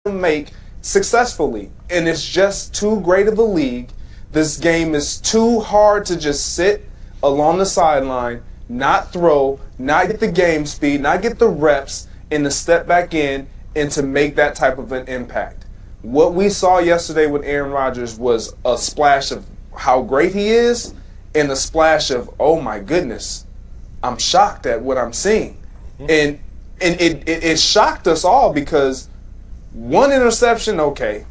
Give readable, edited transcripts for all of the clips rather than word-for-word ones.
make successfully. And it's just too great of a league. This game is too hard to just sit along the sideline, not throw, not get the game speed, not get the reps, and to step back in and to make that type of an impact. What we saw yesterday with Aaron Rodgers was a splash of how great he is and a splash of, oh my goodness, I'm shocked at what I'm seeing. And it shocked us all because one interception, okay.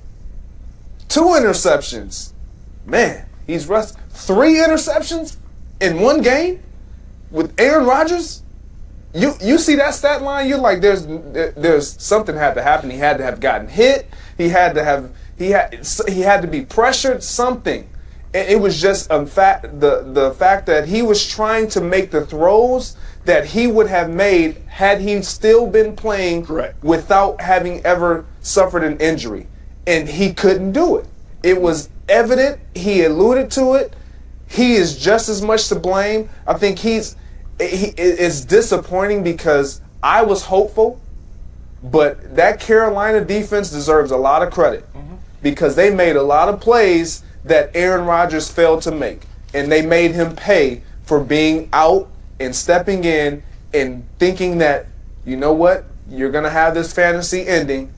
2 interceptions, man, he's rusty. 3 interceptions in one game with Aaron Rodgers? You see that stat line, you're like, there's something had to happen. He had to have gotten hit. He had to be pressured, something. And it was just the fact that he was trying to make the throws that he would have made had he still been playing without having ever suffered an injury. And he couldn't do it. It was evident. He alluded to it. He is just as much to blame. I think it's disappointing because I was hopeful, but that Carolina defense deserves a lot of credit because they made a lot of plays that Aaron Rodgers failed to make, and they made him pay for being out and stepping in and thinking that, you know what, you're going to have this fantasy ending,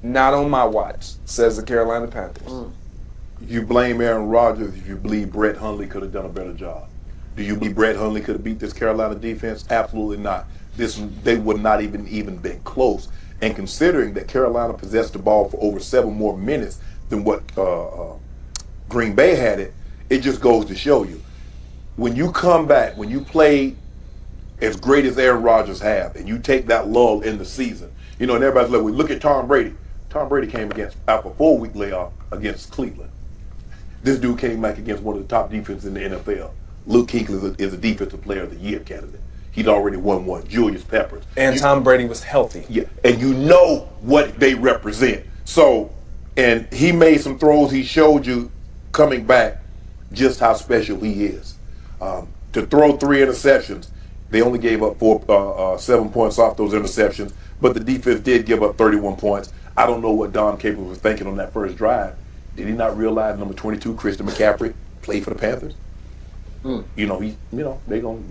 not on my watch, says the Carolina Panthers. You blame Aaron Rodgers if you believe Brett Hundley could have done a better job. Do you believe Brett Hundley could have beat this Carolina defense? Absolutely not. They would not even been close. And considering that Carolina possessed the ball for over 7 more minutes than what Green Bay had it, it just goes to show you. When you come back, when you play as great as Aaron Rodgers have, and you take that lull in the season, and everybody's like, well, look at Tom Brady. Tom Brady came after a 4-week layoff against Cleveland. This dude came back against one of the top defenses in the NFL. Luke Kuechly is a defensive player of the year candidate. He'd already won one. Julius Peppers. And Tom Brady was healthy. Yeah, and you know what they represent. So, and he made some throws. He showed you coming back just how special he is. To throw 3 interceptions, they only gave up 7 points off those interceptions, but the defense did give up 31 points. I don't know what Don Capers was thinking on that first drive. Did he not realize number 22, Christian McCaffrey, played for the Panthers? They're gonna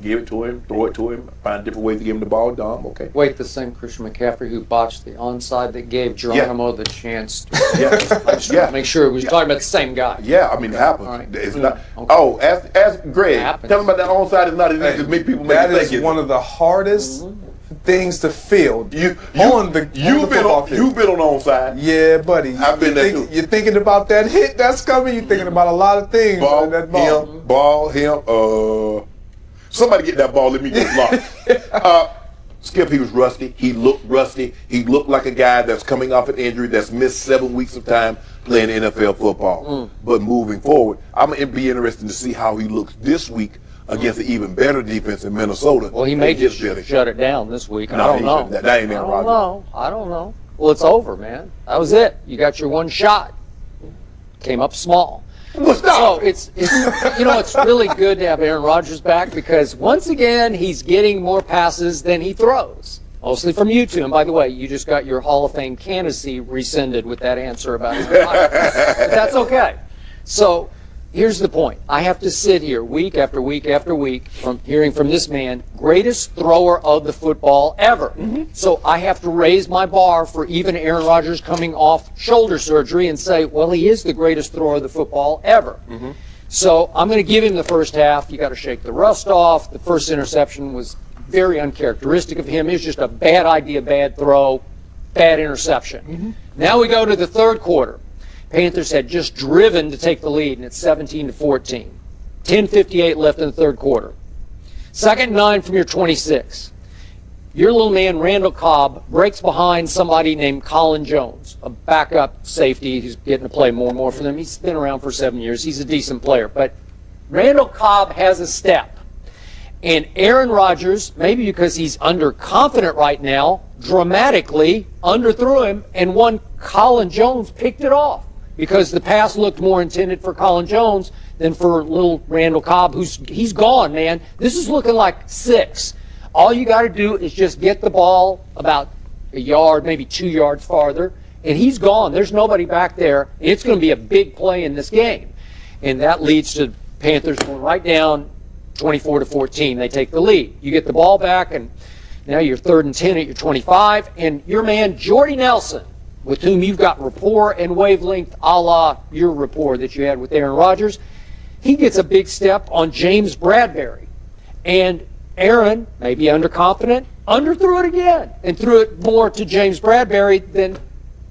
give it to him, throw it to him, find different ways to give him the ball. Dom, okay. Wait, the same Christian McCaffrey who botched the onside that gave Geronimo the chance to. I just want to make sure we were talking about the same guy. Yeah, I mean, it happens. Right. It's not. Okay. Oh, ask Greg. Tell him about that onside. It's not as easy as make people make it. That is one of the hardest things to feel. You've been on the onside. Yeah, buddy. I've been there too. You're thinking about that hit that's coming. You're thinking about a lot of things. Somebody get that ball. Let me get blocked. Skip, he was rusty. He looked rusty. He looked like a guy that's coming off an injury that's missed 7 weeks of time playing NFL football. But moving forward, I'm going to be interested to see how he looks this week against an even better defense in Minnesota. Well, he may just shut it down this week. No, I don't know. That ain't Aaron Rodgers. I don't know. Well, it's over, man. That was it. You got your one shot. Came up small. Well, so it's really good to have Aaron Rodgers back because once again he's getting more passes than he throws, mostly from you two. And by the way, you just got your Hall of Fame candidacy rescinded with that answer about Aaron Rodgers. But that's okay. So here's the point. I have to sit here week after week after week from hearing from this man, greatest thrower of the football ever. So I have to raise my bar for even Aaron Rodgers coming off shoulder surgery and say, well, he is the greatest thrower of the football ever. So I'm going to give him the first half. You got to shake the rust off. The first interception was very uncharacteristic of him. It was just a bad idea, bad throw, bad interception. Now we go to the third quarter. Panthers had just driven to take the lead, and it's 17-14. 10:58 left in the third quarter. 2nd and 9 from your 26. Your little man, Randall Cobb, breaks behind somebody named Colin Jones, a backup safety who's getting to play more and more for them. He's been around for 7 years. He's a decent player. But Randall Cobb has a step. And Aaron Rodgers, maybe because he's underconfident right now, dramatically underthrew him, and one Colin Jones picked it off. Because the pass looked more intended for Colin Jones than for little Randall Cobb, he's gone, man. This is looking like 6. All you got to do is just get the ball about a yard, maybe 2 yards farther, and he's gone. There's nobody back there. It's going to be a big play in this game. And that leads to Panthers going right down 24-14. They take the lead. You get the ball back, and now you're 3rd and 10 at your 25, and your man Jordy Nelson, with whom you've got rapport and wavelength a la your rapport that you had with Aaron Rodgers, he gets a big step on James Bradbury. And Aaron, maybe underconfident, underthrew it again and threw it more to James Bradbury than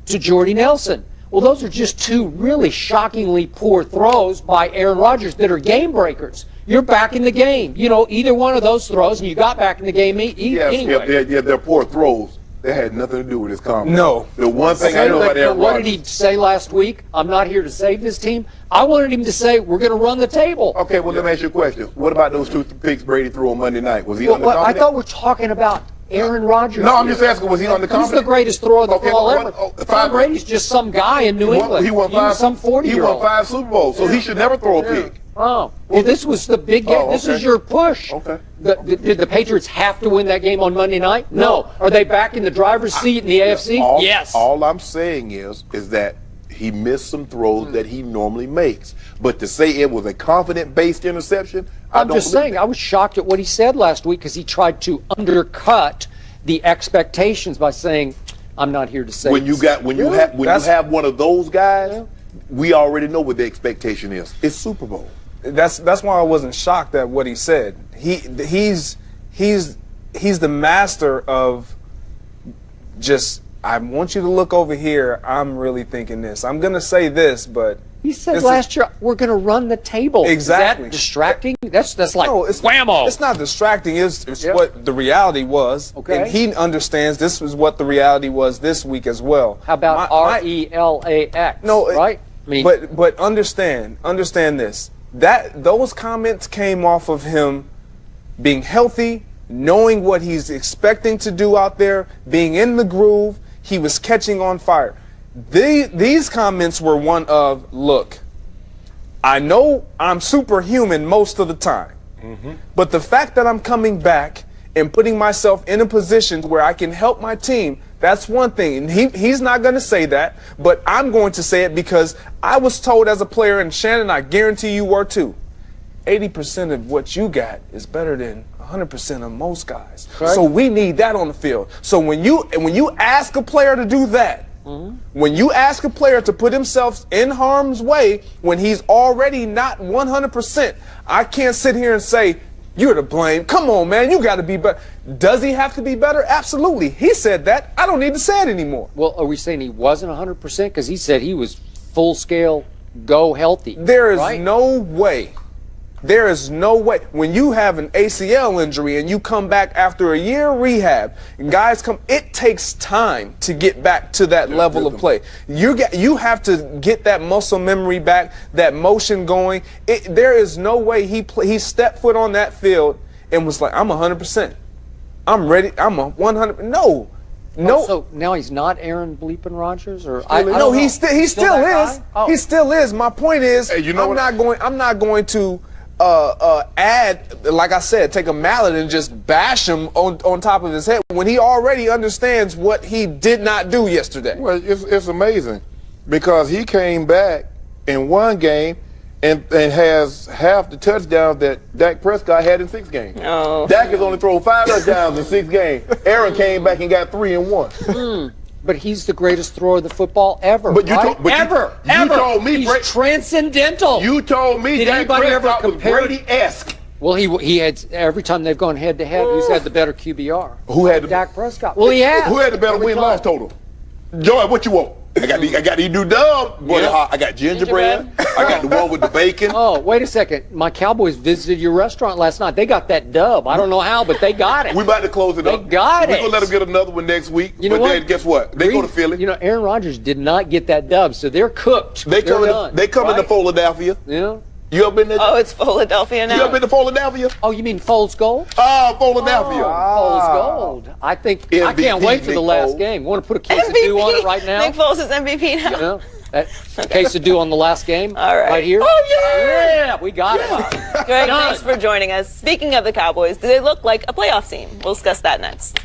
to Jordy Nelson. Well, those are just two really shockingly poor throws by Aaron Rodgers that are game breakers. You're back in the game. You know, either one of those throws, and you got back in the game anyway. They're poor throws. They had nothing to do with his comment. No. The one thing I know about Aaron What Rodgers. did he say last week? I'm not here to save this team. I wanted him to say, we're going to run the table. Okay, well, let me ask you a question. What about those 2 picks Brady threw on Monday night? Was he on the I confident? thought we're talking about Aaron Rodgers. No, I'm just asking, was he on the He's confident? the greatest thrower of the ball well, ever. Tom Brady's just some guy in New England. He won was some 40-year-old. He won 5 Super Bowls, so he should never throw a pick. Oh, well, this was the big game. This is your push. Okay. Did the Patriots have to win that game on Monday night? No. Are they back in the driver's seat in the AFC? Yes. All I'm saying is that he missed some throws that he normally makes. But to say it was a confident-based interception, I'm just saying, I was shocked at what he said last week because he tried to undercut the expectations by saying, I'm not here to say when you have one of those guys, we already know what the expectation is. It's Super Bowl. That's why I wasn't shocked at what he said. He's the master of just, I want you to look over here. I'm really thinking this. I'm going to say this, but he said last year, we're going to run the table. Exactly. Is that distracting? That's like it's whammo. It's not distracting. It's what the reality was. Okay. And he understands this was what the reality was this week as well. How about RELAX? No, right? I mean, but understand this. Those comments came off of him being healthy, knowing what he's expecting to do out there, being in the groove. He was catching on fire. These comments were one of, look, I know I'm superhuman most of the time, but the fact that I'm coming back and putting myself in a position where I can help my team, that's one thing. And he's not going to say that, but I'm going to say it because I was told as a player, and Shannon, I guarantee you were too, 80% of what you got is better than 100% of most guys. Correct. So we need that on the field. So when you ask a player to do that, when you ask a player to put himself in harm's way when he's already not 100%, I can't sit here and say, you're to blame. Come on, man, you got to be better. Does he have to be better? Absolutely. He said that. I don't need to say it anymore. Well, are we saying he wasn't 100%? Because he said he was full scale, go healthy. There is no way. There is no way. When you have an ACL injury and you come back after a year of rehab, and guys it takes time to get back to that level of play. You have to get that muscle memory back, that motion going. There is no way he stepped foot on that field and was like, I'm 100%. I'm ready. I'm a 100. No. So now he's not Aaron bleeping Rodgers, or no, he still is. Oh. He still is. My point is, hey, I'm not going to add, like I said, take a mallet and just bash him on top of his head when he already understands what he did not do yesterday. Well, it's amazing because he came back in one game and has half the touchdowns that Dak Prescott had in 6 games. Oh. Dak has only thrown 5 touchdowns in 6 games. Aaron came back and got 3 in 1. But he's the greatest thrower of the football ever. But you right? ever. You told me he's transcendental. You told me Did Dak anybody ever Prescott was compare? Brady-esque. Well, he had every time they've gone head to head, he's had the better QBR. Who had the Dak Prescott? Well, he had. Who had the better win-loss total? Joy, what you want? I got these new dub. Boy, Yeah. I got gingerbread. I got the one with the bacon. Oh, wait a second. My Cowboys visited your restaurant last night. They got that dub. I don't know how, but they got it. We about to close it up. They got We're it. going to let them get another one next week. You know but what? then guess what? They go to Philly. You know, Aaron Rodgers did not get that dub, so they're cooked. They come done, into Philadelphia. Yeah. You ever been there? Oh, it's Philadelphia now. You ever been to Philadelphia? Oh, you mean Foles Gold? Oh, Philadelphia. Foles Gold. I think I MVP, can't wait for Nick the last Foles. game. Want to put a quesadilla on it right now? Nick Foles is MVP now. You know, that quesadilla on the last game. All right. Right here. Oh, yeah. Yeah, we got it. Greg, Done. thanks for joining us. Speaking of the Cowboys, do they look like a playoff team? We'll discuss that next.